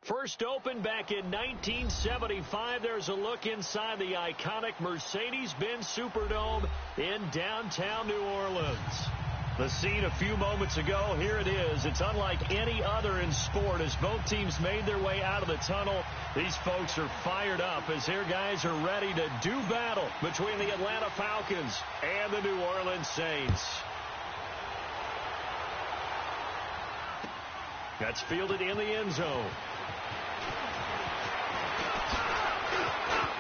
First opened back in 1975. There's a look inside the iconic Mercedes-Benz Superdome in downtown New Orleans. The scene a few moments ago, here it is. It's unlike any other in sport. As both teams made their way out of the tunnel, these folks are fired up as their guys are ready to do battle between the Atlanta Falcons and the New Orleans Saints. That's fielded in the end zone.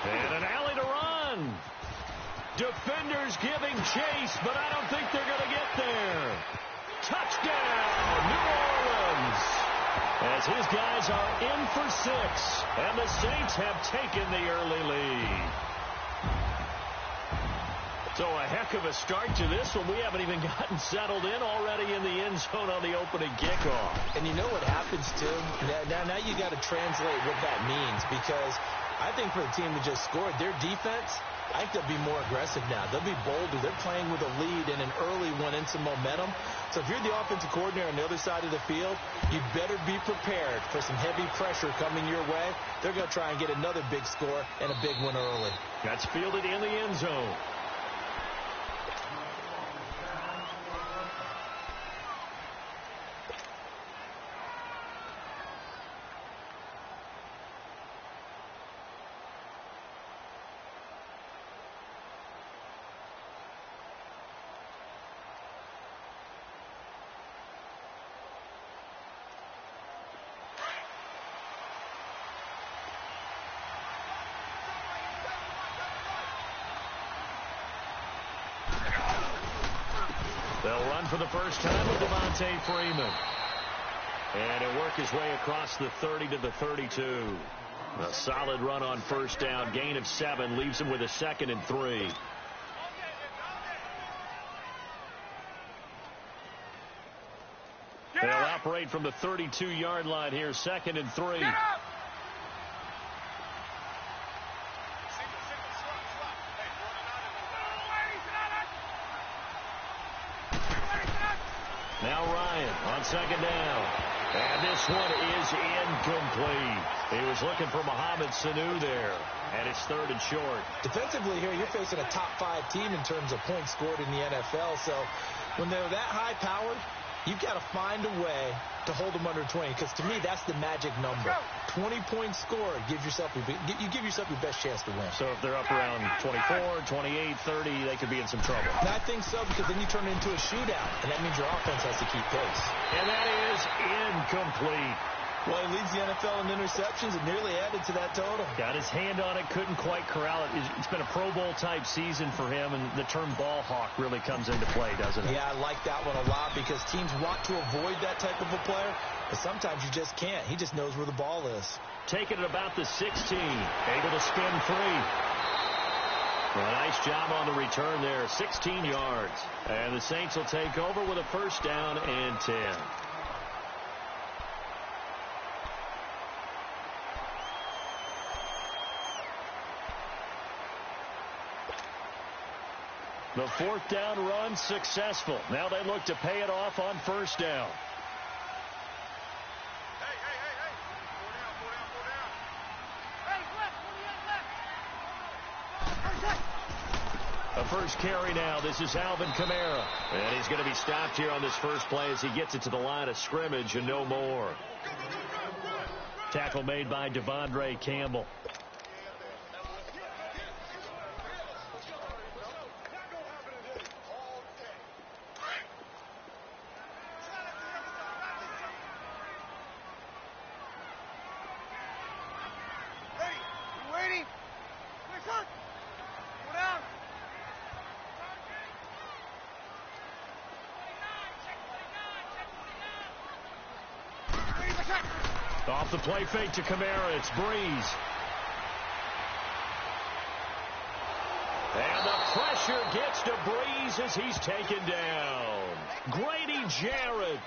And an alley to run. Defenders giving chase, but I don't think they're going to get there. Touchdown, New Orleans. As his guys are in for 6, and the Saints have taken the early lead. So a heck of a start to this one. We haven't even gotten settled in already in the end zone on the opening kickoff. And you know what happens, too? Now you got to translate what that means, because I think for the team that just scored, their defense, I think they'll be more aggressive now. They'll be bolder. They're playing with a lead and an early one and some momentum. So if you're the offensive coordinator on the other side of the field, you better be prepared for some heavy pressure coming your way. They're going to try and get another big score and a big one early. That's fielded in the end zone. They'll run for the first time with Devontae Freeman. And he'll work his way across the 30 to the 32. A solid run on first down. Gain of 7 leaves him with a 2nd and 3. They'll operate from the 32-yard line here. 2nd and 3. Now Ryan on 2nd down. And this one is incomplete. He was looking for Mohamed Sanu there. And it's 3rd and short. Defensively here, you're facing a top 5 team in terms of points scored in the NFL. So when they're that high-powered, you've got to find a way to hold them under 20, because to me, that's the magic number. 20 points scored gives yourself you give yourself your best chance to win. So if they're up around 24, 28, 30, they could be in some trouble. And I think so, because then you turn it into a shootout, and that means your offense has to keep pace. And that is incomplete. Well, he leads the NFL in interceptions and nearly added to that total. Got his hand on it, couldn't quite corral it. It's been a Pro Bowl-type season for him, and the term ball hawk really comes into play, doesn't it? Yeah, I like that one a lot, because teams want to avoid that type of a player, but sometimes you just can't. He just knows where the ball is. Taking it about the 16. Able to spin free. A nice job on the return there. 16 yards. And the Saints will take over with a first down and 10. The 4th down run successful. Now they look to pay it off on first down. A first carry now. This is Alvin Kamara. And he's going to be stopped here on this first play as he gets it to the line of scrimmage and no more. Tackle made by Devondre Campbell. Off the play fake to Kamara, it's Breeze. And the pressure gets to Breeze as he's taken down. Grady Jarrett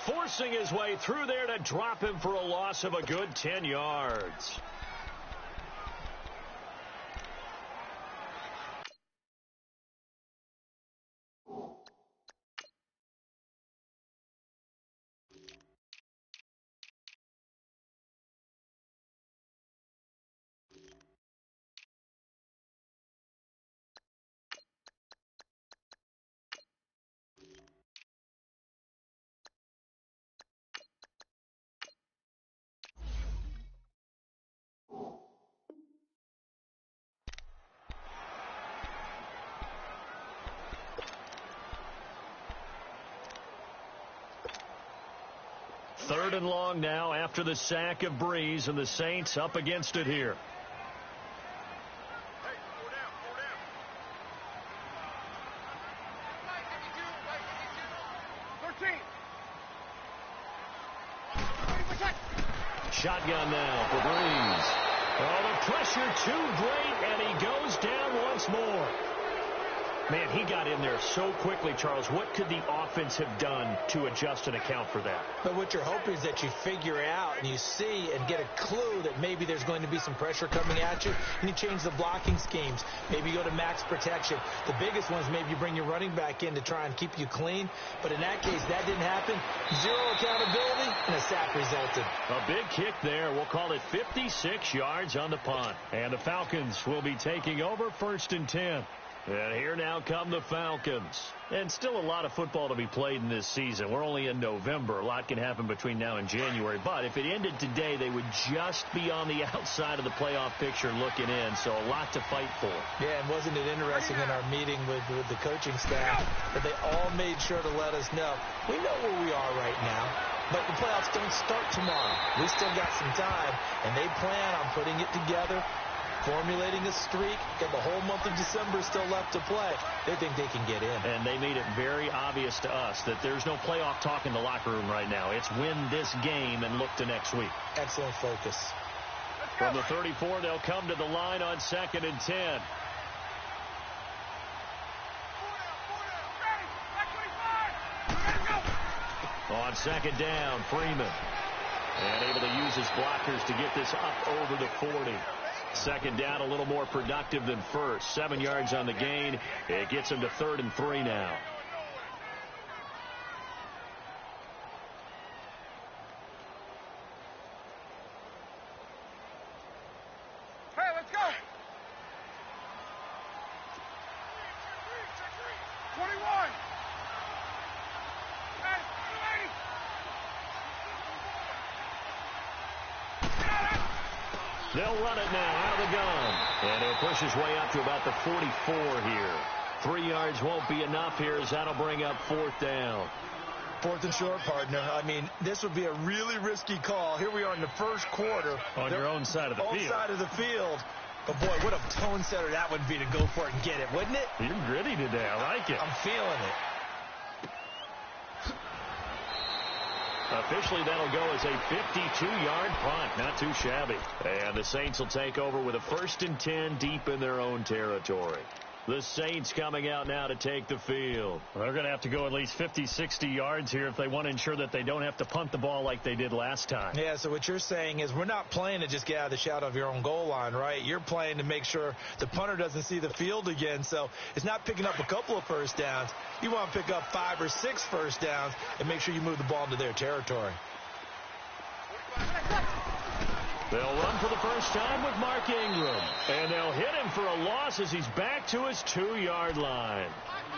forcing his way through there to drop him for a loss of a good 10 yards. 3rd and long now after the sack of Breeze, and the Saints up against it here. Shotgun now for Breeze. Oh, the pressure too great, and he goes down once more. Man, he got in there so quickly, Charles. What could the offense have done to adjust and account for that? But what you're hoping is that you figure out and you see and get a clue that maybe there's going to be some pressure coming at you, and you change the blocking schemes. Maybe you go to max protection. The biggest one is maybe you bring your running back in to try and keep you clean. But in that case, that didn't happen. 0 accountability, and a sack resulted. A big kick there. We'll call it 56 yards on the punt. And the Falcons will be taking over 1st and 10. And here now come the Falcons. And still a lot of football to be played in this season. We're only in November. A lot can happen between now and January. But if it ended today, they would just be on the outside of the playoff picture looking in. So a lot to fight for. Yeah, and wasn't it interesting in our meeting with the coaching staff that they all made sure to let us know, we know where we are right now, but the playoffs don't start tomorrow. We still got some time, and they plan on putting it together, formulating a streak, and the whole month of December still left to play. They think they can get in. And they made it very obvious to us that there's no playoff talk in the locker room right now. It's win this game and look to next week. Excellent focus. From the 34, they'll come to the line on 2nd and 10. On 2nd down, Freeman. And able to use his blockers to get this up over the 40. 2nd down, a little more productive than first. 7 yards on the gain. It gets him to 3rd and 3 now. Hey, let's go. 21. They'll run it now out of the gun. And he'll push his way up to about the 44 here. 3 yards won't be enough here as that'll bring up 4th down. 4th and short, partner. I mean, this would be a really risky call. Here we are in the first quarter. On your own side of the field. Own side of the field. But, boy, what a tone setter that would be to go for it and get it, wouldn't it? You're gritty today. I like it. I'm feeling it. Officially, that'll go as a 52-yard punt. Not too shabby. And the Saints will take over with a 1st and 10 deep in their own territory. The Saints coming out now to take the field. Well, they're going to have to go at least 50, 60 yards here if they want to ensure that they don't have to punt the ball like they did last time. Yeah, so what you're saying is we're not playing to just get out of the shadow of your own goal line, right? You're playing to make sure the punter doesn't see the field again. So it's not picking up a couple of first downs. You want to pick up 5 or 6 first downs and make sure you move the ball into their territory. They'll run for the first time with Mark Ingram. And they'll hit him for a loss as he's back to his 2-yard line.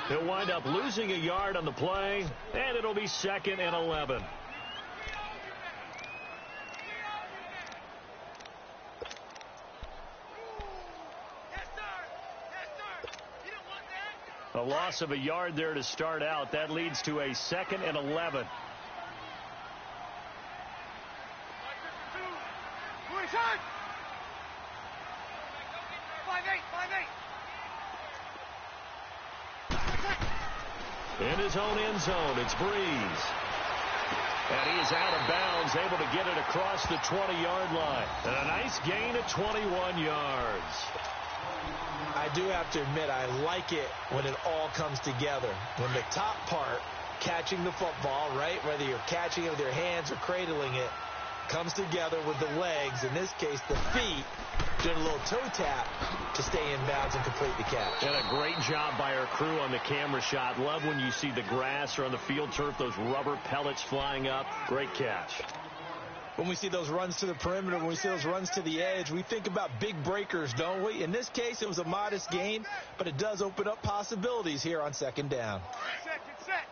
He'll wind up losing a yard on the play, and it'll be 2nd and 11. A loss of a yard there to start out. That leads to a 2nd and 11. In his own end zone, it's Breeze. And he is out of bounds, able to get it across the 20-yard line. And a nice gain of 21 yards. I do have to admit, I like it when it all comes together. When the top part, catching the football, right, whether you're catching it with your hands or cradling it, comes together with the legs, in this case the feet, doing a little toe tap to stay in bounds and complete the catch. And a great job by our crew on the camera shot. Love when you see the grass or on the field turf, those rubber pellets flying up. Great catch. When we see those runs to the perimeter, when we see those runs to the edge, we think about big breakers, don't we? In this case, it was a modest gain, but it does open up possibilities here on 2nd down. Get set.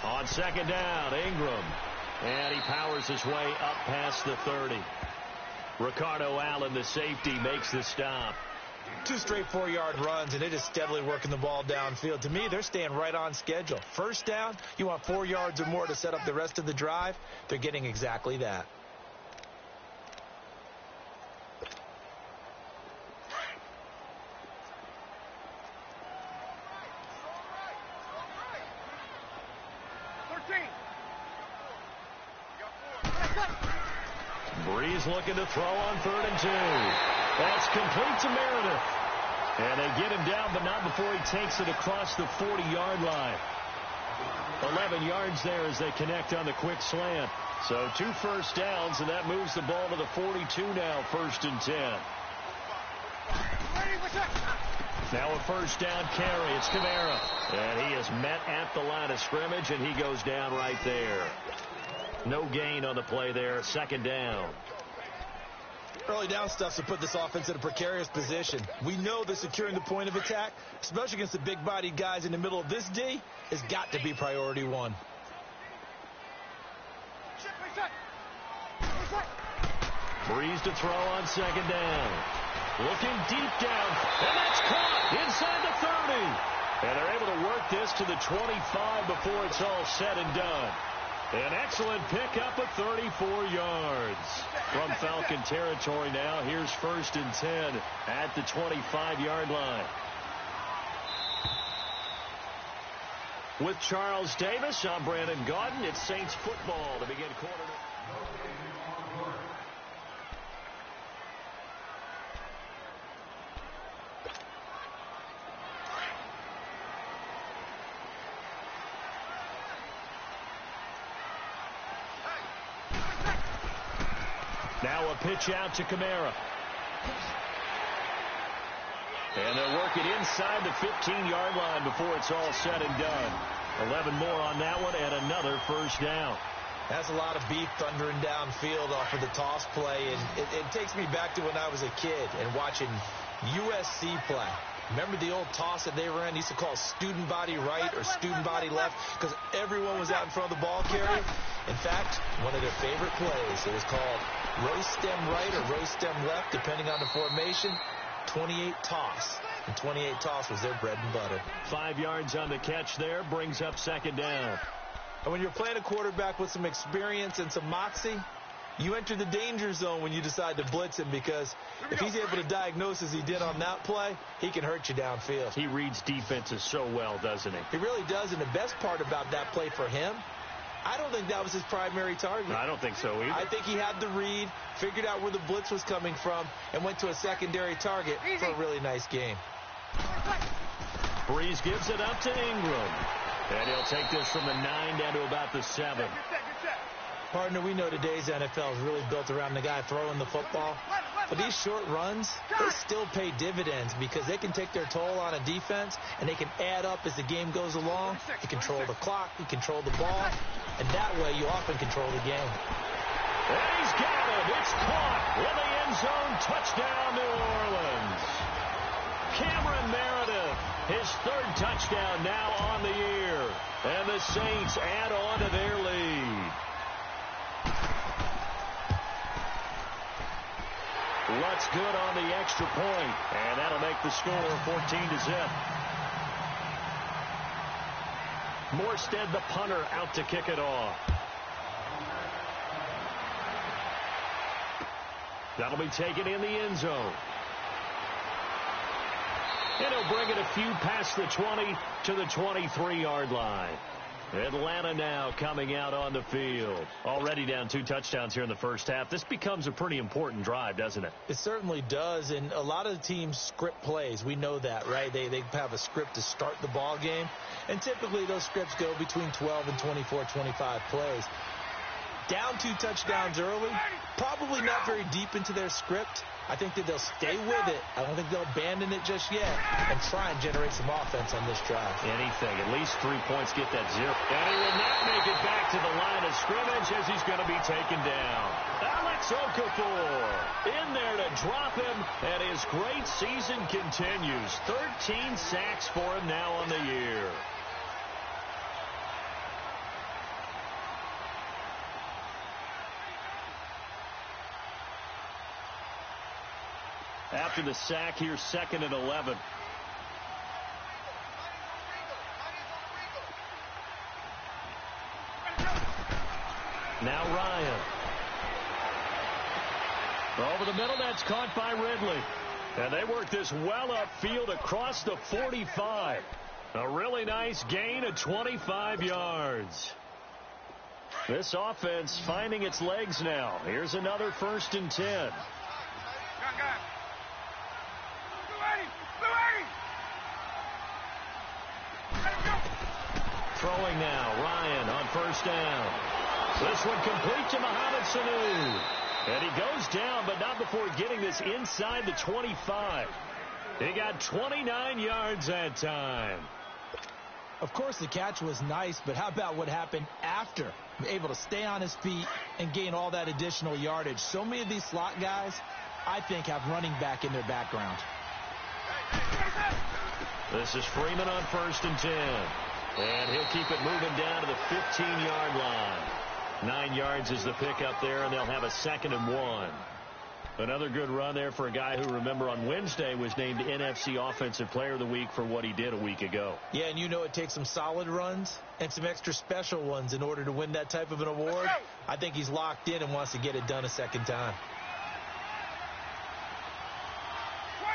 On 2nd down, Ingram. And he powers his way up past the 30. Ricardo Allen, the safety, makes the stop. 2 straight 4-yard runs, and they're just steadily working the ball downfield. To me, they're staying right on schedule. First down, you want 4 yards or more to set up the rest of the drive. They're getting exactly that. Breeze looking to throw on 3rd and 2. That's complete to Meredith. And they get him down, but not before he takes it across the 40-yard line. 11 yards there as they connect on the quick slant. So 2 first downs, and that moves the ball to the 42 now, 1st and 10. Now a first down carry. It's Kamara. And he is met at the line of scrimmage, and he goes down right there. No gain on the play there. 2nd down. Early down stuff to put this offense in a precarious position. We know that securing the point of attack, especially against the big-bodied guys in the middle of this D, has got to be priority 1. Breeze to throw on 2nd down. Looking deep down, and that's caught inside the 30. And they're able to work this to the 25 before it's all said and done. An excellent pickup of 34 yards. From Falcon territory now, here's 1st and 10 at the 25-yard line. With Charles Davis, I'm Brandon Gaudin. It's Saints football to begin quarter. Now a pitch out to Kamara. And they'll work it inside the 15-yard line before it's all said and done. 11 more on that one and another first down. That's a lot of beef thundering downfield off of the toss play. And it takes me back to when I was a kid and watching USC play. Remember the old toss that they ran? They used to call student body right or student body left because everyone was out in front of the ball carrier. In fact, one of their favorite plays, it was called row stem right or row stem left, depending on the formation. 28 toss. And 28 toss was their bread and butter. 5 yards on the catch there, brings up 2nd down. And when you're playing a quarterback with some experience and some moxie, you enter the danger zone when you decide to blitz him, because if he's able to diagnose as he did on that play, he can hurt you downfield. He reads defenses so well, doesn't he? He really does, and the best part about that play for him, I don't think that was his primary target. I don't think so either. I think he had the read, figured out where the blitz was coming from, and went to a secondary target for a really nice game. Breeze gives it up to Ingram. And he'll take this from the 9 down to about the 7. Partner, we know today's NFL is really built around the guy throwing the football. But these short runs, they still pay dividends because they can take their toll on a defense, and they can add up as the game goes along. You control the clock, you control the ball, and that way you often control the game. And he's got it. It's caught in the end zone. Touchdown, New Orleans. Cameron Meredith, his 3rd touchdown now on the year. And the Saints add on to their lead. Lutz good on the extra point, and that'll make the score 14-0. Morstead, the punter, out to kick it off. That'll be taken in the end zone. And he'll bring it a few past the 20 to the 23-yard line. Atlanta now coming out on the field. Already down 2 touchdowns here in the first half. This becomes a pretty important drive, doesn't it? It certainly does, and a lot of the teams script plays. We know that, right? They have a script to start the ball game, and typically those scripts go between 12 and 24, 25 plays. Down 2 touchdowns early, probably not very deep into their script. I think that they'll stay with it. I don't think they'll abandon it just yet and try and generate some offense on this drive. Anything. At least 3 points, get that 0. And he will not make it back to the line of scrimmage as he's going to be taken down. Alex Okafor in there to drop him, and his great season continues. 13 sacks for him now on the year. After the sack, here's 2nd and 11. Now Ryan. Over the middle, that's caught by Ridley. And they work this well upfield across the 45. A really nice gain of 25 yards. This offense finding its legs now. Here's another 1st and 10. Throwing now, Ryan on 1st down. This one complete to Mohamed Sanu. And he goes down, but not before getting this inside the 25. He got 29 yards that time. Of course, the catch was nice, but how about what happened after? Able to stay on his feet and gain all that additional yardage. So many of these slot guys, I think, have running back in their background. This is Freeman on 1st and 10. And he'll keep it moving down to the 15-yard line. 9 yards is the pickup there, and they'll have a 2nd and 1. Another good run there for a guy who, remember, on Wednesday was named NFC Offensive Player of the Week for what he did a week ago. Yeah, and you know it takes some solid runs and some extra special ones in order to win that type of an award. I think he's locked in and wants to get it done a second time. 20.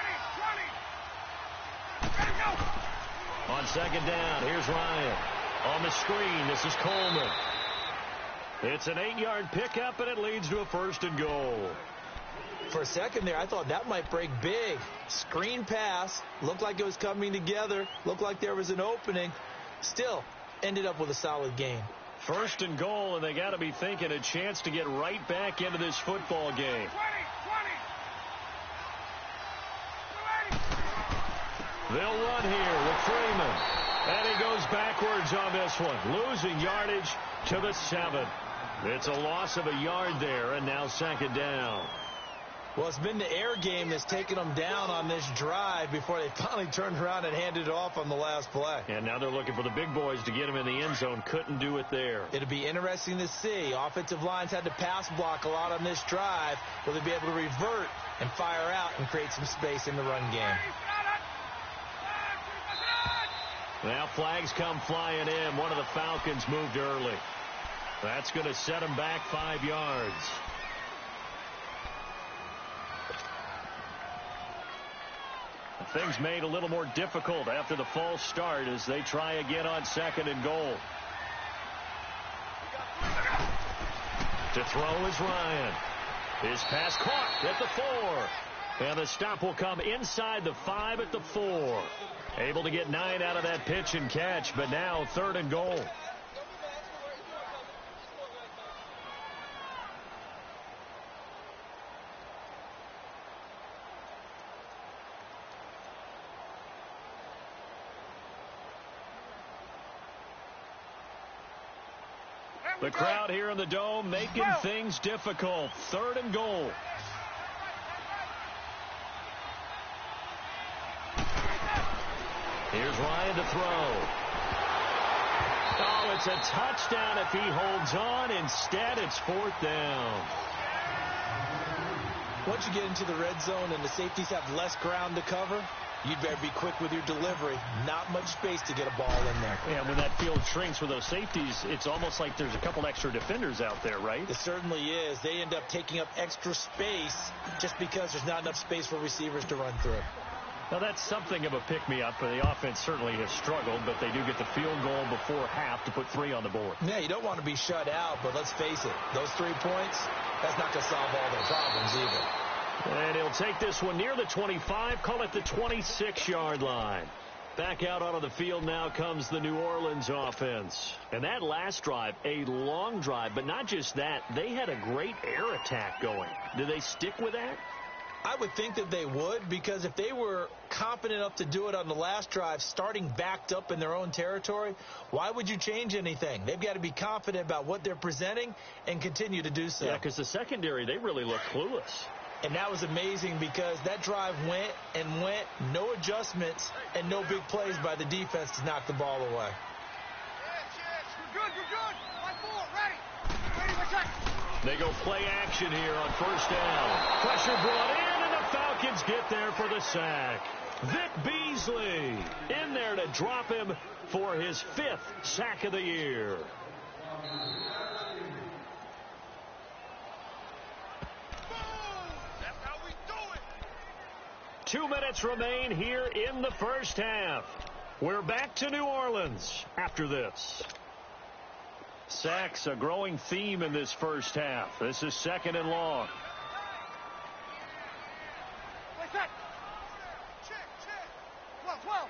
Ready, go. On 2nd down, here's Ryan. On the screen, this is Coleman. It's an 8-yard pickup, and it leads to a 1st and goal. For a second there, I thought that might break big. Screen pass. Looked like it was coming together. Looked like there was an opening. Still, ended up with a solid gain. 1st and goal, and they got to be thinking a chance to get right back into this football game. 20. They'll run here with Freeman. And he goes backwards on this one, losing yardage to the 7. It's a loss of a yard there, and now 2nd down. Well, it's been the air game that's taken them down on this drive before they finally turned around and handed it off on the last play. And now they're looking for the big boys to get him in the end zone. Couldn't do it there. It'll be interesting to see. Offensive lines had to pass block a lot on this drive. Will they be able to revert and fire out and create some space in the run game? Now flags come flying in. One of the Falcons moved early. That's going to set them back 5 yards. Things made a little more difficult after the false start as they try again on 2nd and goal. To throw is Ryan. His pass caught at the 4. And the stop will come inside the 5 at the 4. Able to get 9 out of that pitch and catch, but now 3rd and goal. The crowd here in the Dome making things difficult. 3rd and goal. Here's Ryan to throw. Oh, it's a touchdown if he holds on. Instead, it's 4th down. Once you get into the red zone and the safeties have less ground to cover, you'd better be quick with your delivery. Not much space to get a ball in there. Yeah, when that field shrinks with those safeties, it's almost like there's a couple extra defenders out there, right? It certainly is. They end up taking up extra space just because there's not enough space for receivers to run through. Now, that's something of a pick-me-up. The offense certainly has struggled, but they do get the field goal before half to put 3 on the board. Yeah, you don't want to be shut out, but let's face it. Those 3 points, that's not going to solve all their problems either. And he'll take this one near the 25, call it the 26-yard line. Back out onto the field now comes the New Orleans offense. And that last drive, a long drive, but not just that. They had a great air attack going. Do they stick with that? I would think that they would, because if they were confident enough to do it on the last drive, starting backed up in their own territory, why would you change anything? They've got to be confident about what they're presenting and continue to do so. Yeah, because the secondary, they really look clueless. And that was amazing because that drive went and went, no adjustments, and no big plays by the defense to knock the ball away. We're good. Line 4, ready. Ready for check. They go play action here on 1st down. Pressure brought in, and the Falcons Falcons get there for the sack. Vic Beasley in there to drop him for his 5th sack of the year. That's how we do it. 2 minutes remain here in the first half. We're back to New Orleans after this. Sacks, a growing theme in this first half. This is 2nd and long. Play set. Check. 12.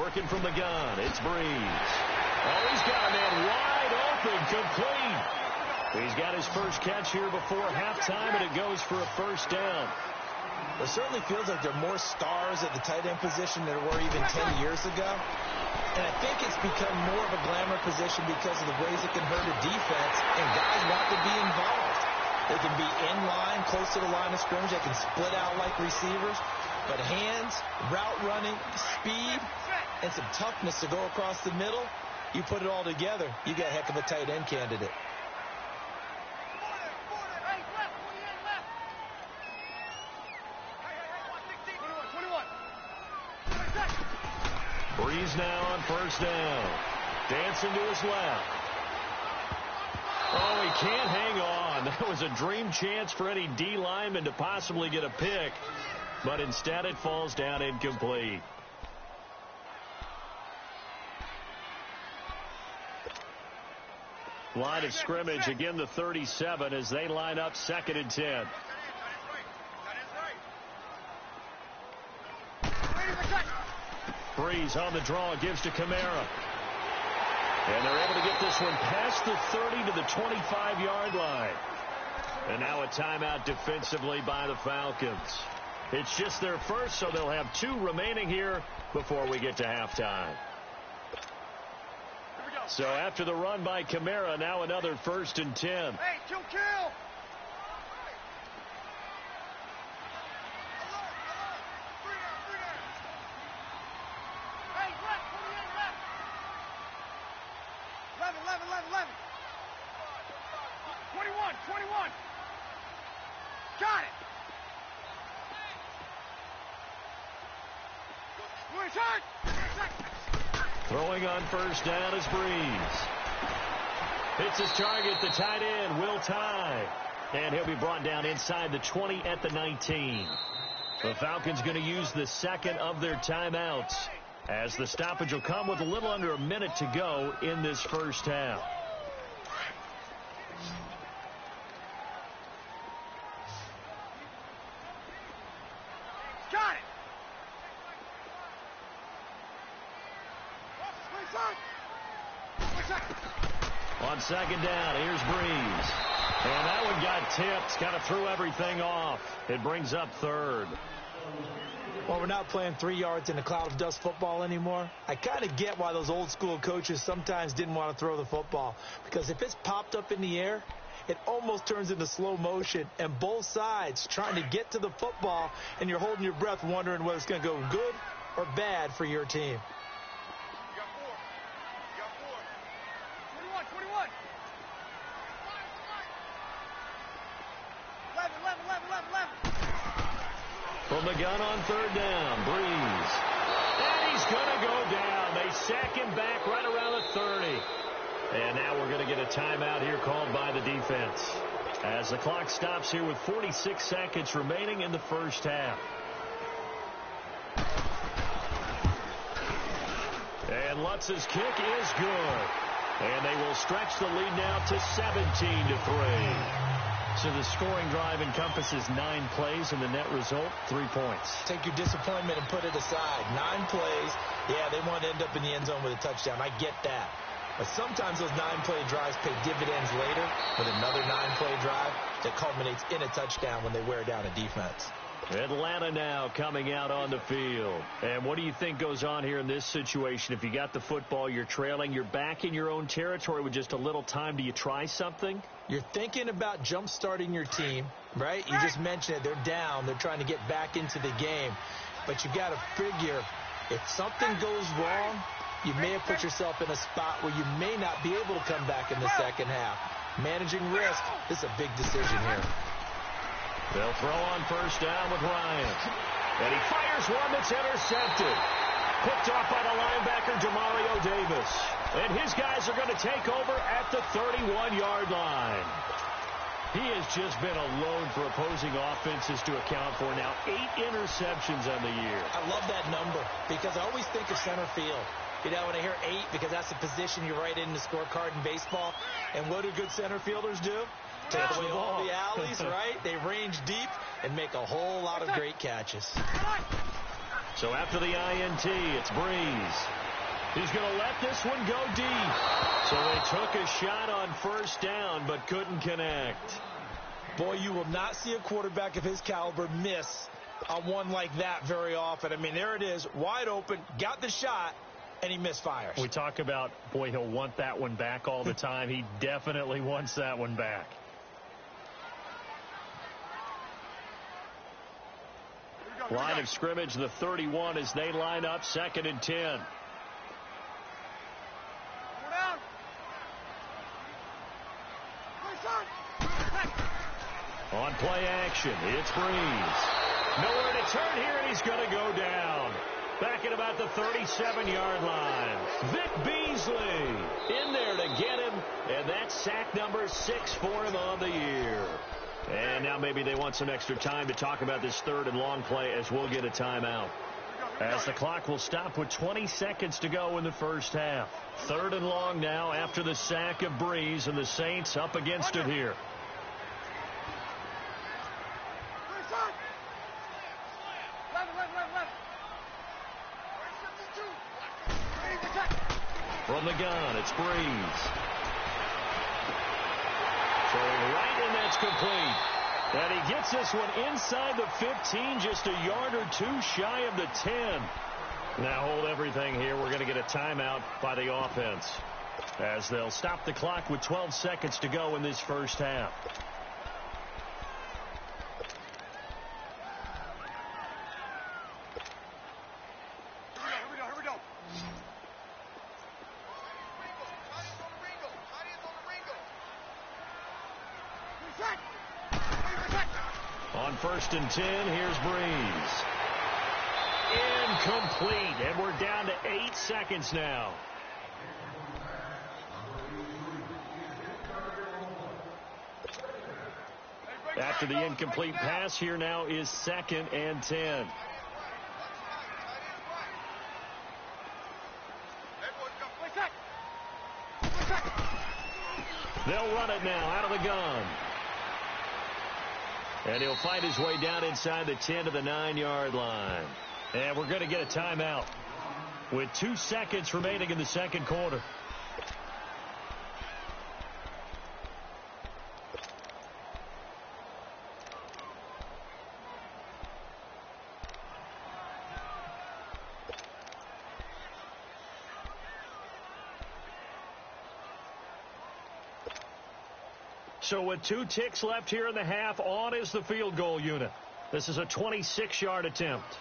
Working from the gun, it's Breeze. Oh, he's got a man wide open, complete. He's got his first catch here before halftime, and it goes for a first down. It certainly feels like there are more stars at the tight end position than there were even 10 years ago. And I think it's become more of a glamour position because of the ways it can hurt a defense, and guys want to be involved. They can be in line, close to the line of scrimmage. They can split out like receivers. But hands, route running, speed, and some toughness to go across the middle, you put it all together, you got a heck of a tight end candidate. Breeze now on first down. Dancing to his left. Oh, he can't hang on. That was a dream chance for any D lineman to possibly get a pick. But instead it falls down incomplete. Line of scrimmage, again the 37 as they line up 2nd and 10. Breeze on the draw, gives to Kamara. And they're able to get this one past the 30 to the 25-yard line. And now a timeout defensively by the Falcons. It's just their first, so they'll have 2 remaining here before we get to halftime. So after the run by Kamara, now another 1st and 10. Hey, kill. Hey, left, 28 left. 11. 21. Got it. Throwing on first down is Breeze. Hits his target, the tight end, Will Tye. And he'll be brought down inside the 20 at the 19. The Falcons going to use the 2nd of their timeouts, as the stoppage will come with a little under a minute to go in this first half. Got it. On 2nd down, here's Breeze. And that one got tipped, kind of threw everything off. It brings up 3rd. Well, we're not playing 3 yards in a cloud of dust football anymore. I kind of get why those old school coaches sometimes didn't want to throw the football. Because if it's popped up in the air, it almost turns into slow motion. And both sides trying to get to the football, and you're holding your breath wondering whether it's going to go good or bad for your team. You got 4. 21. 11. From the gun on 3rd down, Breeze. And he's going to go down. They sack him back right around the 30. And now we're going to get a timeout here called by the defense, as the clock stops here with 46 seconds remaining in the first half. And Lutz's kick is good. And they will stretch the lead now to 17-3. So the scoring drive encompasses 9 plays, and the net result, 3 points. Take your disappointment and put it aside. 9 plays. Yeah, they want to end up in the end zone with a touchdown. I get that. But sometimes those 9-play drives pay dividends later with another 9-play drive that culminates in a touchdown when they wear down a defense. Atlanta now coming out on the field. And what do you think goes on here in this situation? If you got the football, you're trailing, you're back in your own territory with just a little time. Do you try something? You're thinking about jump-starting your team, right? You just mentioned it. They're down. They're trying to get back into the game. But you've got to figure if something goes wrong, you may have put yourself in a spot where you may not be able to come back in the second half. Managing risk, this is a big decision here. They'll throw on first down with Ryan. And he fires one that's intercepted. Picked off by the linebacker, Demario Davis. And his guys are going to take over at the 31-yard line. He has just been a load for opposing offenses to account for now. 8 interceptions on the year. I love that number because I always think of center field. You know, when I hear 8, because that's the position you write in the scorecard in baseball. And what do good center fielders do? Take away all the alleys, right? They range deep and make a whole lot of great catches. So after the INT, it's Breeze. He's going to let this one go deep. So they took a shot on first down, but couldn't connect. Boy, you will not see a quarterback of his caliber miss on one like that very often. I mean, there it is, wide open, got the shot, and he misfires. We talk about, boy, he'll want that one back all the time. He definitely wants that one back. Line of scrimmage, the 31 as they line up, 2nd and 10. On play action, it's Breeze. Nowhere to turn here, and he's going to go down. Back at about the 37-yard line. Vic Beasley in there to get him, and that's sack number 6 for him on the year. And now maybe they want some extra time to talk about this 3rd and long play as we'll get a timeout. As the clock will stop with 20 seconds to go in the first half. 3rd and long now after the sack of Breeze, and the Saints up against it here. From the gun, it's Breeze. Throwing right, and that's complete. And he gets this one inside the 15, just a yard or 2 shy of the 10. Now hold everything here. We're going to get a timeout by the offense, as they'll stop the clock with 12 seconds to go in this first half. On 1st and 10, here's Breeze. Incomplete, and we're down to 8 seconds now. After the incomplete pass, here now is 2nd and 10. They'll run it now out of the gun. And he'll fight his way down inside the 10 to the 9-yard line. And we're going to get a timeout with 2 seconds remaining in the second quarter. So with 2 ticks left here in the half, on is the field goal unit. This is a 26-yard attempt.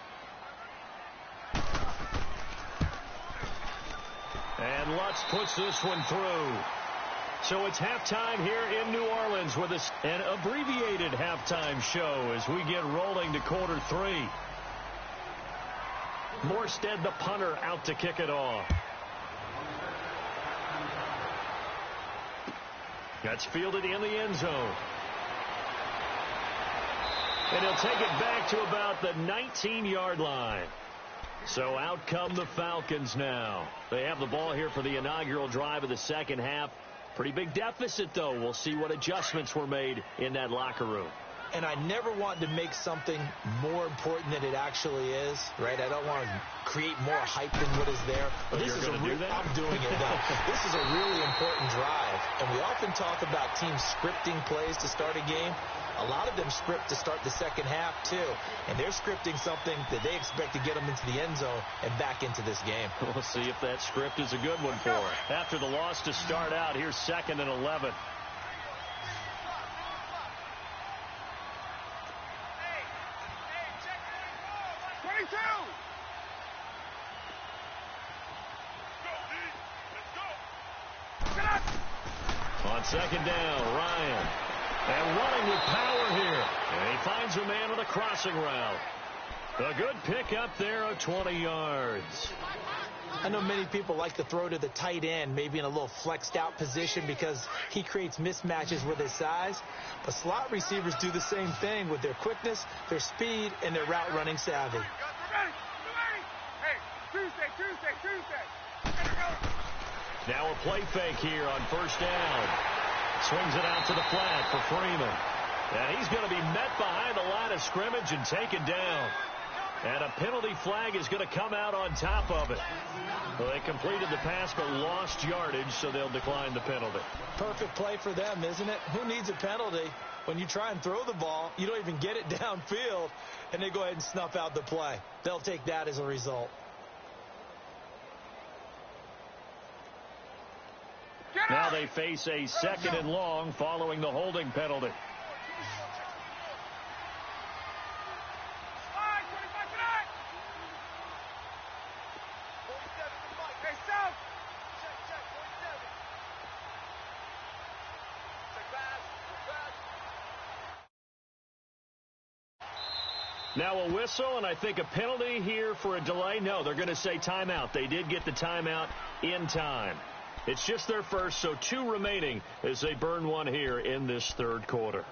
And Lutz puts this one through. So it's halftime here in New Orleans with an abbreviated halftime show as we get rolling to quarter 3. Morstead, the punter, out to kick it off. That's fielded in the end zone. And he'll take it back to about the 19-yard line. So out come the Falcons now. They have the ball here for the inaugural drive of the second half. Pretty big deficit, though. We'll see what adjustments were made in that locker room. And I never want to make something more important than it actually is, right? I don't want to create more hype than what is there. But this is I'm doing it now. This is a really important drive. And we often talk about teams scripting plays to start a game. A lot of them script to start the second half, too. And they're scripting something that they expect to get them into the end zone and back into this game. We'll see if that script is a good one for them. After the loss to start out, here's 2nd and 11. On 2nd down, Ryan. And running with power here. And he finds a man on the crossing route. A good pickup there of 20 yards. I know many people like to throw to the tight end, maybe in a little flexed out position because he creates mismatches with his size. But slot receivers do the same thing with their quickness, their speed, and their route running savvy. Hey, Tuesday. Now a play fake here on first down. Swings it out to the flat for Freeman. And he's going to be met behind the line of scrimmage and taken down. And a penalty flag is going to come out on top of it. Well, they completed the pass but lost yardage, so they'll decline the penalty. Perfect play for them, isn't it? Who needs a penalty when you try and throw the ball, you don't even get it downfield, and they go ahead and snuff out the play. They'll take that as a result. Now they face a 2nd and long following the holding penalty. Now a whistle, and I think a penalty here for a delay. No, they're going to say timeout. They did get the timeout in time. It's just their first, so 2 remaining as they burn one here in this 3rd quarter.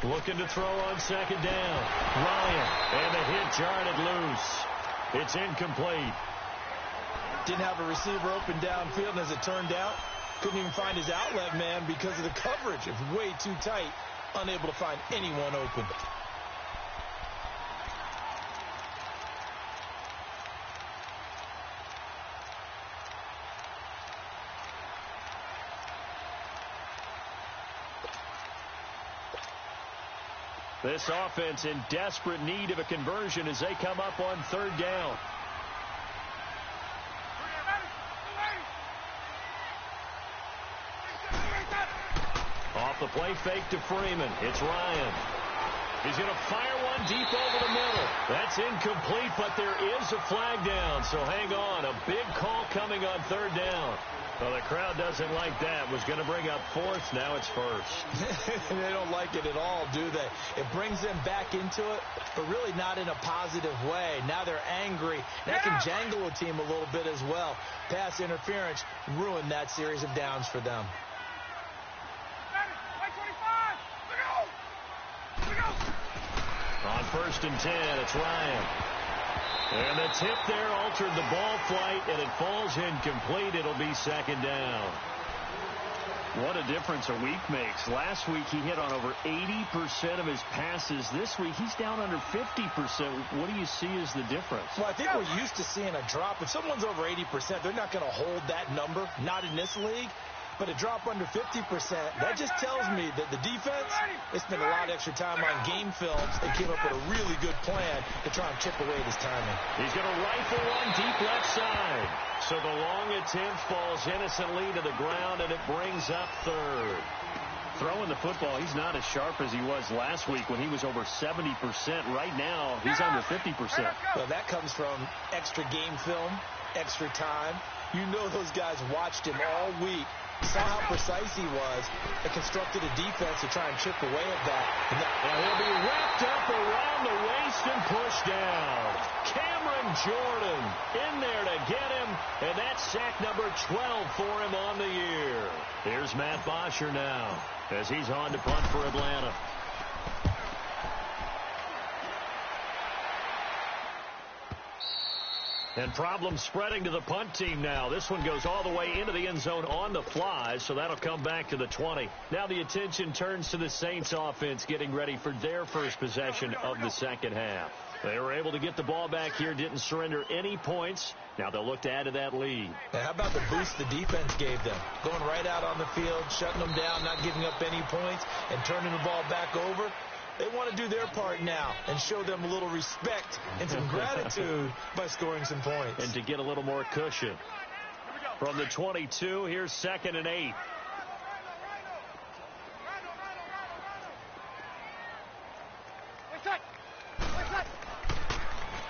Looking to throw on 2nd down. Ryan, and the hit jarred it loose. It's incomplete. Didn't have a receiver open downfield, and as it turned out, couldn't even find his outlet man because of the coverage. It was way too tight, unable to find anyone open. This offense in desperate need of a conversion as they come up on 3rd down. Off the play fake to Freeman. It's Ryan. He's going to fire one deep over the middle. That's incomplete, but there is a flag down, so hang on. A big call coming on 3rd down. Well, the crowd doesn't like that. Was going to bring up 4th. Now it's 1st. They don't like it at all, do they? It brings them back into it, but really not in a positive way. Now they're angry. That can jangle a team a little bit as well. Pass interference ruined that series of downs for them. On 1st and 10, it's Ryan. And the tip there altered the ball flight, and it falls incomplete. It'll be 2nd down. What a difference a week makes. Last week he hit on over 80% of his passes. This week he's down under 50%. What do you see as the difference? Well, I think we're used to seeing a drop. If someone's over 80%, they're not going to hold that number. Not in this league. But a drop under 50%, that just tells me that the defense, they spent a lot of extra time on game films. They came up with a really good plan to try and chip away at his timing. He's going to rifle one deep left side. So the long attempt falls innocently to the ground, and it brings up 3rd. Throwing the football, he's not as sharp as he was last week when he was over 70%. Right now, he's under 50%. Well, that comes from extra game film, extra time. You know those guys watched him all week, saw how precise he was, and constructed a defense to try and chip away at that. And he'll be wrapped up around the waist and pushed down. Cameron Jordan in there to get him, and that's sack number 12 for him on the year. Here's Matt Bosher now as he's on to punt for Atlanta. And problems spreading to the punt team now. This one goes all the way into the end zone on the fly, so that'll come back to the 20. Now the attention turns to the Saints offense getting ready for their first possession of the 2nd half. They were able to get the ball back here, didn't surrender any points. Now they'll look to add to that lead. Now, how about the boost the defense gave them? Going right out on the field, shutting them down, not giving up any points, and turning the ball back over. They want to do their part now and show them a little respect and some gratitude by scoring some points. And to get a little more cushion. From the 22, here's 2nd and 8.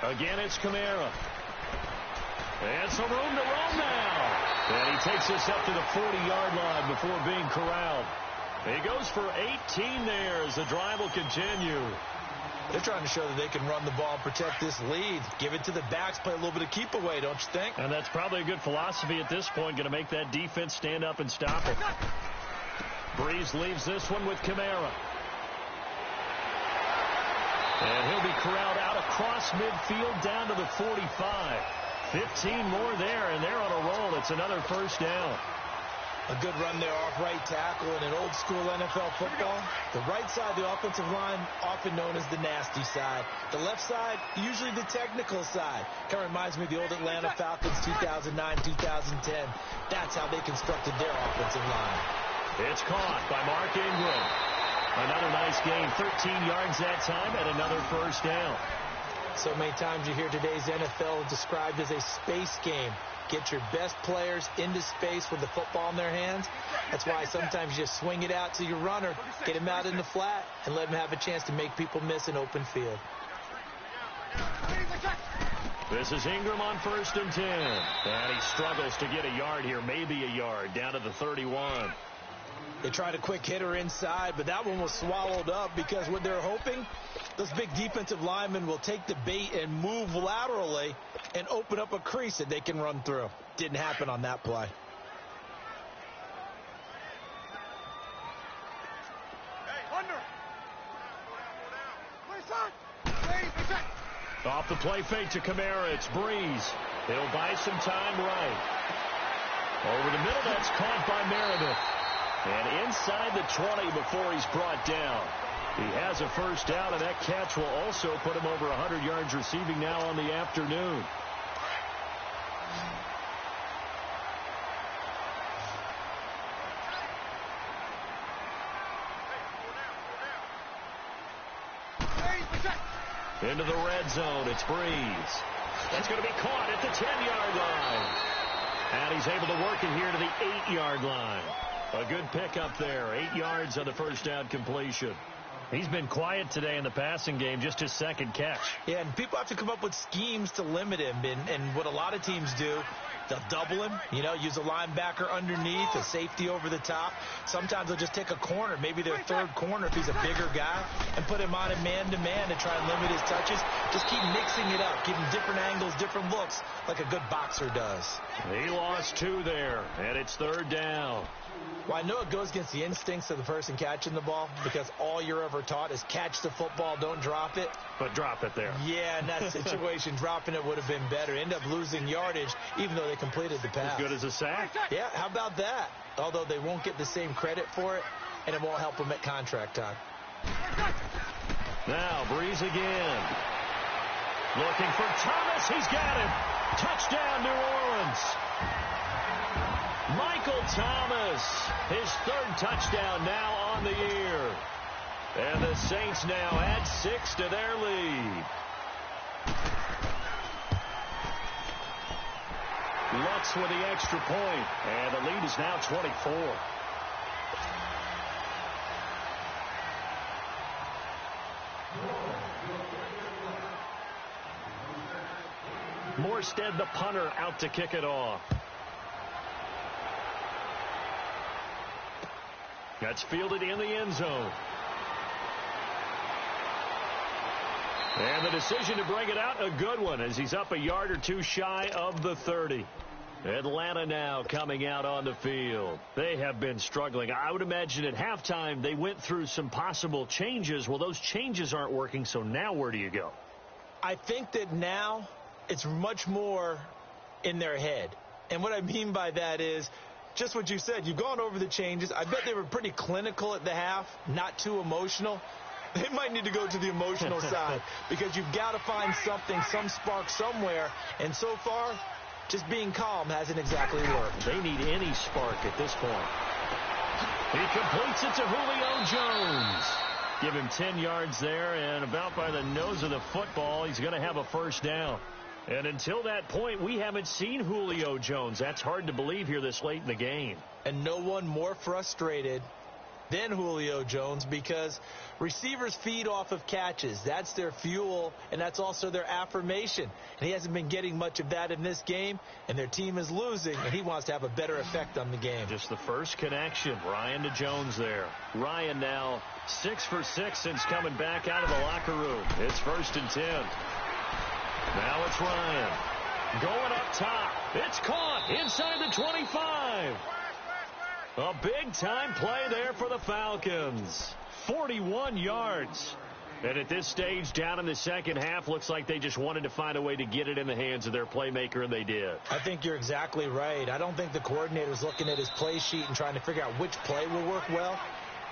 Again, it's Kamara. And some room to roam now. And he takes us up to the 40-yard line before being corralled. He goes for 18 there as the drive will continue. They're trying to show that they can run the ball and protect this lead. Give it to the backs, play a little bit of keep away, don't you think? And that's probably a good philosophy at this point, going to make that defense stand up and stop it. Breeze leaves this one with Kamara. And he'll be corralled out across midfield down to the 45. 15 more there, and they're on a roll. It's another first down. A good run there off right tackle in an old-school NFL football. The right side of the offensive line, often known as the nasty side. The left side, usually the technical side. Kind of reminds me of the old Atlanta Falcons 2009-2010. That's how they constructed their offensive line. It's caught by Mark Ingram. Another nice gain, 13 yards that time, and another first down. So many times you hear today's NFL described as a space game. Get your best players into space with the football in their hands. That's why sometimes you just swing it out to your runner, get him out in the flat, and let him have a chance to make people miss an open field. This is Ingram on 1st and 10. And he struggles to get a yard here, maybe a yard, down to the 31. They tried a quick hitter inside, but that one was swallowed up because what they're hoping, those big defensive linemen will take the bait and move laterally and open up a crease that they can run through. Didn't happen on that play. Off the play fake to Kamara, it's Breeze. He'll buy some time right. Over the middle, that's caught by Meredith. And inside the 20 before he's brought down. He has a first down, and that catch will also put him over 100 yards receiving now on the afternoon. Into the red zone, it's Breeze. That's going to be caught at the 10-yard line. And he's able to work it here to the 8-yard line. A good pickup there. 8 yards on the first down completion. He's been quiet today in the passing game, just his second catch. Yeah, and people have to come up with schemes to limit him. And what a lot of teams do, they'll double him, use a linebacker underneath, a safety over the top. Sometimes they'll just take a corner, maybe their third corner if he's a bigger guy, and put him on a man-to-man to try and limit his touches. Just keep mixing it up, give him different angles, different looks, like a good boxer does. He lost 2 there, and it's 3rd down. Well, I know it goes against the instincts of the person catching the ball because all you're ever taught is catch the football, don't drop it. But drop it there. Yeah, in that situation, dropping it would have been better. End up losing yardage, even though they completed the pass. As good as a sack. Yeah, how about that? Although they won't get the same credit for it, and it won't help them at contract time. Now, Breeze again. Looking for Thomas. He's got him. Touchdown, New Orleans. Michael Thomas, his 3rd touchdown now on the year. And the Saints now add 6 to their lead. Lutz with the extra point, and the lead is now 24. Morstead, the punter, out to kick it off. That's fielded in the end zone. And the decision to bring it out, a good one, as he's up a yard or 2 shy of the 30. Atlanta now coming out on the field. They have been struggling. I would imagine at halftime they went through some possible changes. Well, those changes aren't working, so now where do you go? I think that now it's much more in their head. And what I mean by that is just what you said. You've gone over the changes. I bet they were pretty clinical at the half, not too emotional. They might need to go to the emotional side because you've got to find something, some spark somewhere. And so far, just being calm hasn't exactly worked. They need any spark at this point. He completes it to Julio Jones. Give him 10 yards there, and about by the nose of the football, he's going to have a first down. And until that point, we haven't seen Julio Jones. That's hard to believe here this late in the game. And no one more frustrated than Julio Jones, because receivers feed off of catches. That's their fuel, and that's also their affirmation. And he hasn't been getting much of that in this game, and their team is losing, and he wants to have a better effect on the game. Just the first connection, Ryan to Jones there. Ryan now 6 for 6 since coming back out of the locker room. It's 1st and 10. Now it's Ryan. Going up top. It's caught inside the 25. A big-time play there for the Falcons. 41 yards. And at this stage, down in the second half, looks like they just wanted to find a way to get it in the hands of their playmaker, and they did. I think you're exactly right. I don't think the coordinator's looking at his play sheet and trying to figure out which play will work well.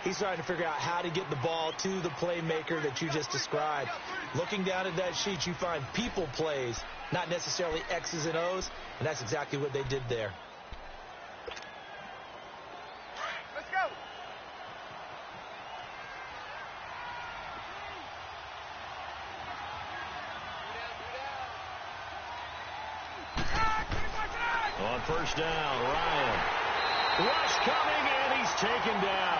He's trying to figure out how to get the ball to the playmaker that you just described. Looking down at that sheet, you find people plays, not necessarily X's and O's, and that's exactly what they did there. Let's go. On first down, Ryan. Rush coming, and he's taken down.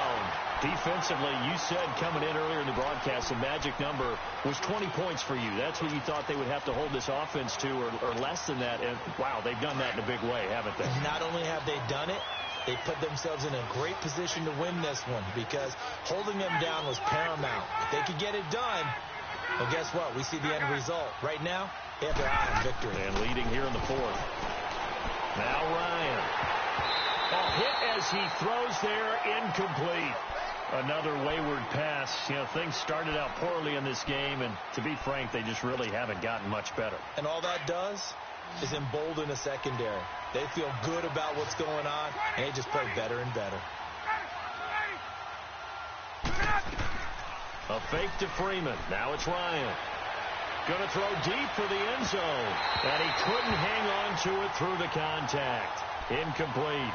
Defensively, you said coming in earlier in the broadcast, the magic number was 20 points for you. That's what you thought they would have to hold this offense to, or less than that. And, wow, they've done that in a big way, haven't they? Not only have they done it, they put themselves in a great position to win this one, because holding them down was paramount. If they could get it done, well, guess what? We see the end result. Right now, they have their eye on victory. And leading here in the 4th. Now Ryan. A hit as he throws there, incomplete. Another wayward pass. You know, things started out poorly in this game, and to be frank, they just really haven't gotten much better. And all that does is embolden the secondary. They feel good about what's going on, and they just play better and better. A fake to Freeman. Now it's Ryan. Going to throw deep for the end zone. And he couldn't hang on to it through the contact. Incomplete.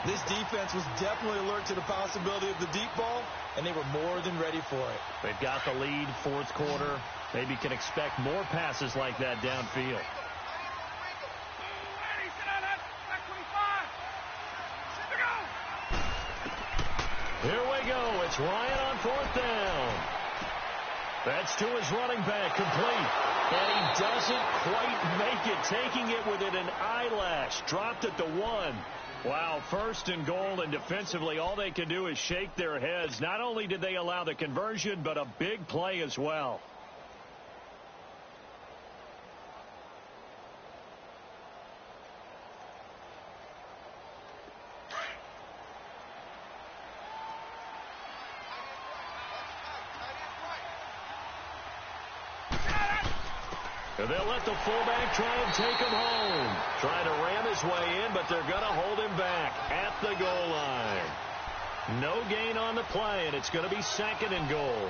This defense was definitely alert to the possibility of the deep ball, and they were more than ready for it. They've got the lead, 4th quarter. Maybe can expect more passes like that downfield. Here we go. It's Ryan on 4th down. That's to his running back, complete. And he doesn't quite make it, taking it within an eyelash. Dropped at the 1. Wow, 1st and goal, and defensively all they can do is shake their heads. Not only did they allow the conversion, but a big play as well. And they'll let the fullback try and take him home. Trying to ram his way in, but they're going to hold him back at the goal line. No gain on the play, and it's going to be 2nd and goal.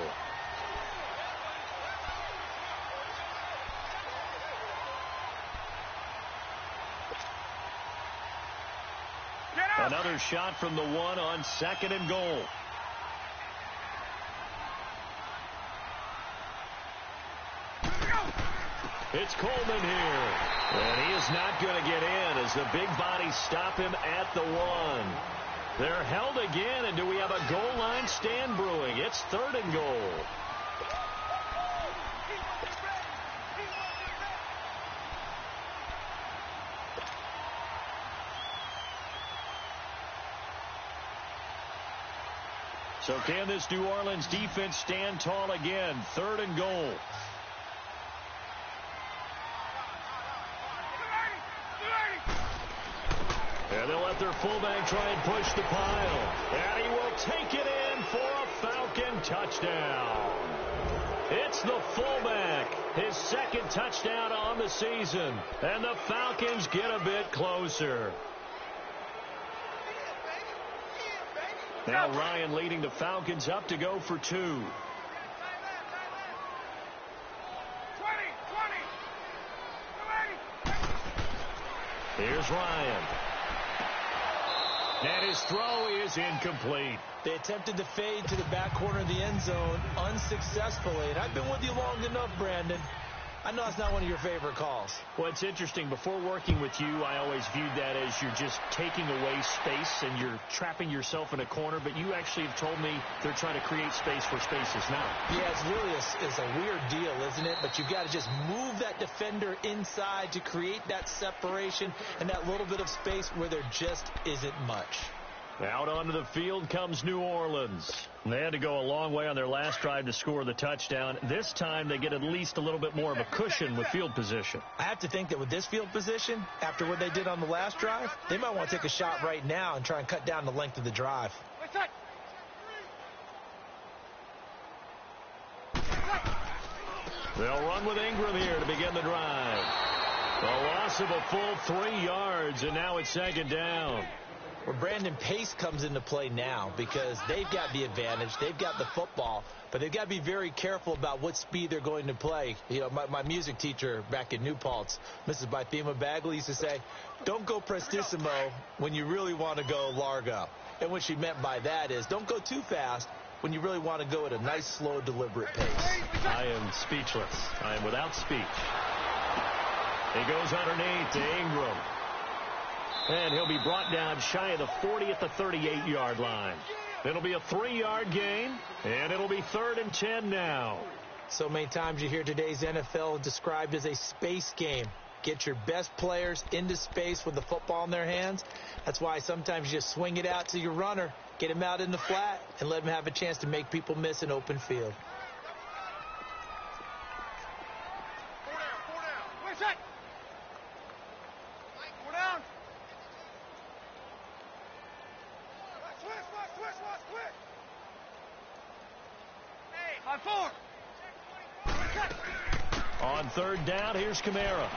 Another shot from the 1 on 2nd and goal. It's Coleman here. And he is not going to get in as the big bodies stop him at the 1. They're held again, and do we have a goal line stand brewing? It's 3rd and goal. So can this New Orleans defense stand tall again? 3rd and goal. And they'll let their fullback try and push the pile. And he will take it in for a Falcon touchdown. It's the fullback, his 2nd touchdown on the season. And the Falcons get a bit closer. Now Ryan leading the Falcons up to go for 2. Here's Ryan. And his throw is incomplete. They attempted to fade to the back corner of the end zone unsuccessfully. And I've been with you long enough, Brandon. I know it's not one of your favorite calls. Well, it's interesting. Before working with you, I always viewed that as you're just taking away space and you're trapping yourself in a corner. But you actually have told me they're trying to create space where space is not. Yeah, it's really a weird deal, isn't it? But you've got to just move that defender inside to create that separation and that little bit of space where there just isn't much. Out onto the field comes New Orleans. They had to go a long way on their last drive to score the touchdown. This time they get at least a little bit more of a cushion with field position. I have to think that with this field position, after what they did on the last drive, they might want to take a shot right now and try and cut down the length of the drive. They'll run with Ingram here to begin the drive. A loss of a full 3 yards, and now it's second down. Well, Brandon, pace comes into play now because they've got the advantage. They've got the football, but they've got to be very careful about what speed they're going to play. You know, my music teacher back in New Paltz, Mrs. Bythema Bagley, used to say, don't go prestissimo when you really want to go largo. And what she meant by that is don't go too fast when you really want to go at a nice, slow, deliberate pace. I am speechless. I am without speech. He goes underneath to Ingram. And he'll be brought down shy of the 40 at the 38-yard line. It'll be a 3-yard gain, and it'll be 3rd and 10 now. So many times you hear today's NFL described as a space game. Get your best players into space with the football in their hands. That's why sometimes you just swing it out to your runner, get him out in the flat, and let him have a chance to make people miss an open field. On 3rd down, here's Kamara.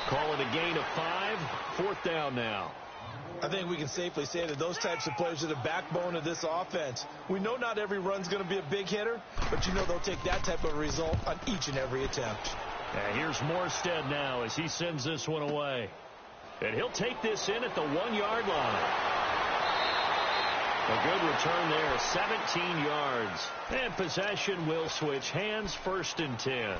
Call it a gain of 5. 4th down now. I think we can safely say that those types of players are the backbone of this offense. We know not every run's going to be a big hitter, but you know they'll take that type of result on each and every attempt. And here's Morstead now as he sends this one away. And he'll take this in at the 1-yard line. A good return there, 17 yards. And possession will switch hands, 1st and 10.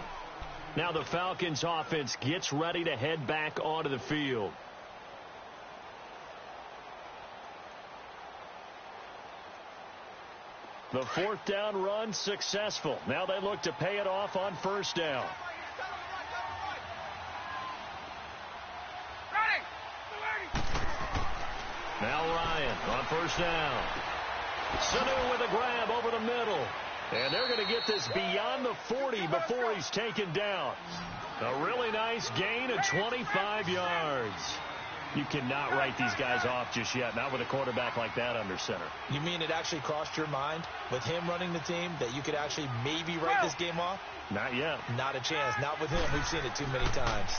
Now the Falcons offense gets ready to head back onto the field. The 4th down run successful. Now they look to pay it off on 1st down. Now Ryan on 1st down. Sanu with a grab over the middle. And they're going to get this beyond the 40 before he's taken down. A really nice gain of 25 yards. You cannot write these guys off just yet, not with a quarterback like that under center. You mean it actually crossed your mind with him running the team that you could actually maybe write this game off? Not yet. Not a chance. Not with him. We've seen it too many times.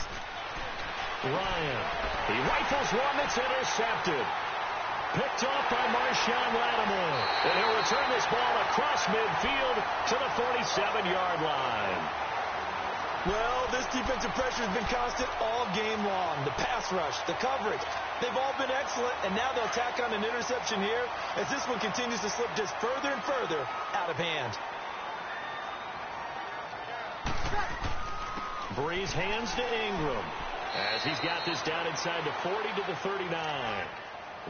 Ryan. He rifles one that's intercepted. Picked off by Marshawn Lattimore. And he'll return this ball across midfield to the 47-yard line. Well, this defensive pressure has been constant all game long. The pass rush, the coverage, they've all been excellent, and now they'll tack on an interception here as this one continues to slip just further and further out of hand. Breeze hands to Ingram as he's got this down inside the 40 to the 39.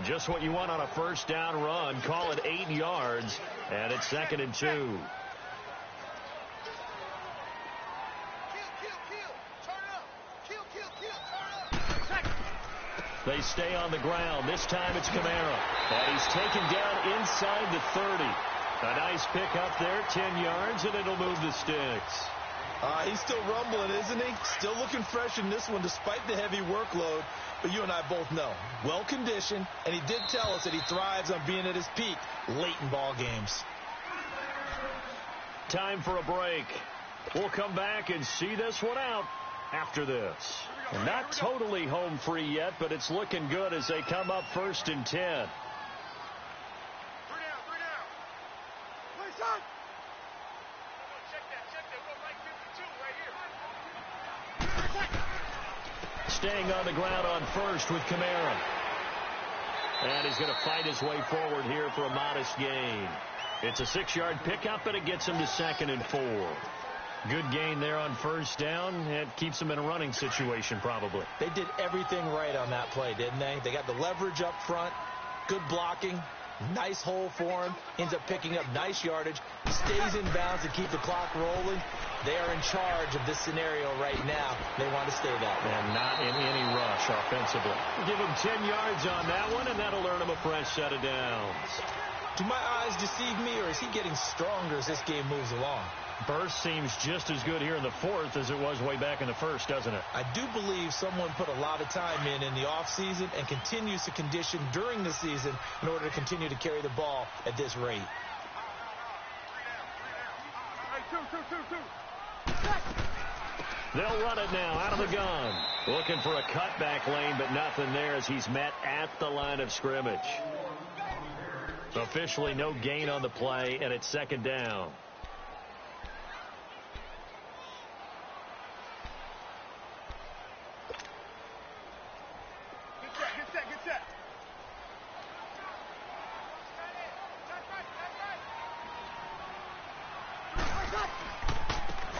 Just what you want on a 1st down run. Call it 8 yards, and it's 2nd and 2. They stay on the ground. This time it's Kamara. And he's taken down inside the 30. A nice pick up there, 10 yards, and it'll move the sticks. He's still rumbling, isn't he? Still looking fresh in this one despite the heavy workload. But you and I both know, well-conditioned, and he did tell us that he thrives on being at his peak late in ball games. Time for a break. We'll come back and see this one out after this. Not totally home free yet, but it's looking good as they come up 1st and 10. 3 down. Place up. Check that. We're right 52 right here. Staying on the ground on 1st with Kamara. And he's going to fight his way forward here for a modest gain. It's a 6-yard pickup, and it gets him to 2nd and 4. Good gain there on first down. It keeps them in a running situation, probably. They did everything right on that play, didn't they? They got the leverage up front, good blocking, nice hole for him, ends up picking up nice yardage, stays in bounds to keep the clock rolling. They are in charge of this scenario right now. They want to stay that way. And not in any rush offensively. Give him 10 yards on that one, and that'll earn him a fresh set of downs. Do my eyes deceive me, or is he getting stronger as this game moves along? Burst seems just as good here in the 4th as it was way back in the 1st, doesn't it? I do believe someone put a lot of time in the offseason and continues to condition during the season in order to continue to carry the ball at this rate. They'll run it now out of the gun. Looking for a cutback lane, but nothing there as he's met at the line of scrimmage. Officially no gain on the play, and it's 2nd down.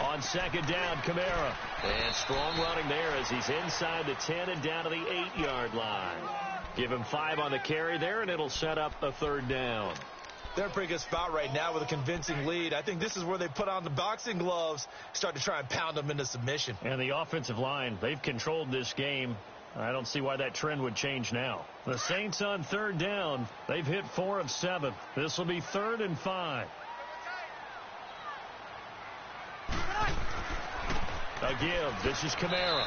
On 2nd down, Kamara. And strong running there as he's inside the 10 and down to the 8-yard line. Give him 5 on the carry there, and it'll set up a 3rd down. They're in a pretty good spot right now with a convincing lead. I think this is where they put on the boxing gloves, start to try and pound them into submission. And the offensive line, they've controlled this game. I don't see why that trend would change now. The Saints on 3rd down. They've hit 4 of 7. This will be 3rd and 5. A give. This is Kamara.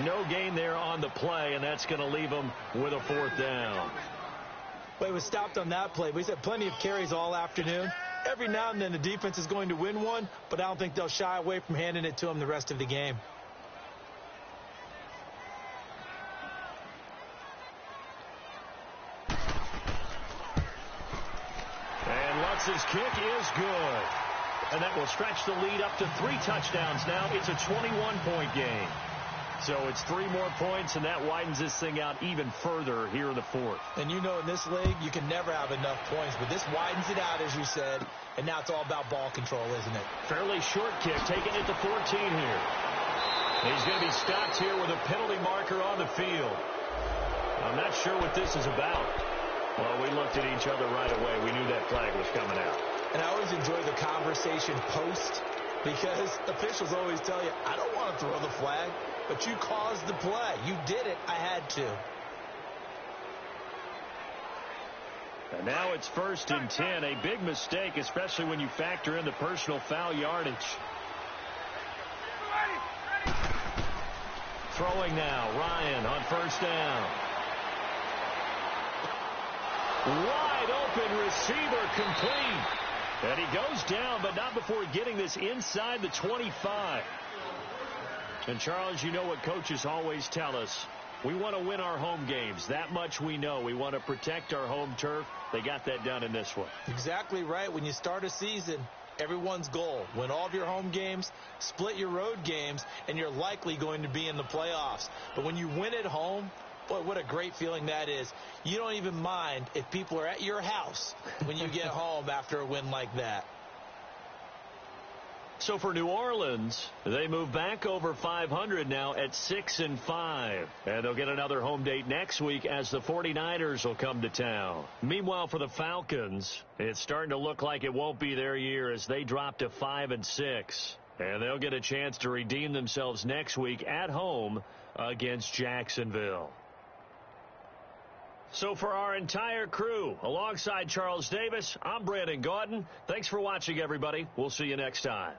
No gain there on the play, and that's going to leave him with a 4th down. Well, he was stopped on that play, but he's had plenty of carries all afternoon. Every now and then the defense is going to win one, but I don't think they'll shy away from handing it to him the rest of the game. And Lutz's kick is good. And that will stretch the lead up to 3 touchdowns now. It's a 21-point game. So it's 3 more points, and that widens this thing out even further here in the 4th. And you know in this league, you can never have enough points, but this widens it out, as you said, and now it's all about ball control, isn't it? Fairly short kick, taking it to 14 here. He's going to be stopped here with a penalty marker on the field. I'm not sure what this is about. Well, we looked at each other right away. We knew that flag was coming out. And I always enjoy the conversation post, because officials always tell you, I don't want to throw the flag, but you caused the play. You did it. I had to. And now it's 1st and 10. A big mistake, especially when you factor in the personal foul yardage. Throwing now. Ryan on 1st down. Wide open receiver, complete. And he goes down, but not before getting this inside the 25. And, Charles, you know what coaches always tell us. We want to win our home games. That much we know. We want to protect our home turf. They got that done in this one. Exactly right. When you start a season, everyone's goal, win all of your home games, split your road games, and you're likely going to be in the playoffs. But when you win at home, boy, what a great feeling that is. You don't even mind if people are at your house when you get home after a win like that. So for New Orleans, they move back over 500 now at 6-5. And they'll get another home date next week as the 49ers will come to town. Meanwhile, for the Falcons, it's starting to look like it won't be their year as they drop to 5-6. And they'll get a chance to redeem themselves next week at home against Jacksonville. So for our entire crew, alongside Charles Davis, I'm Brandon Gaudin. Thanks for watching, everybody. We'll see you next time.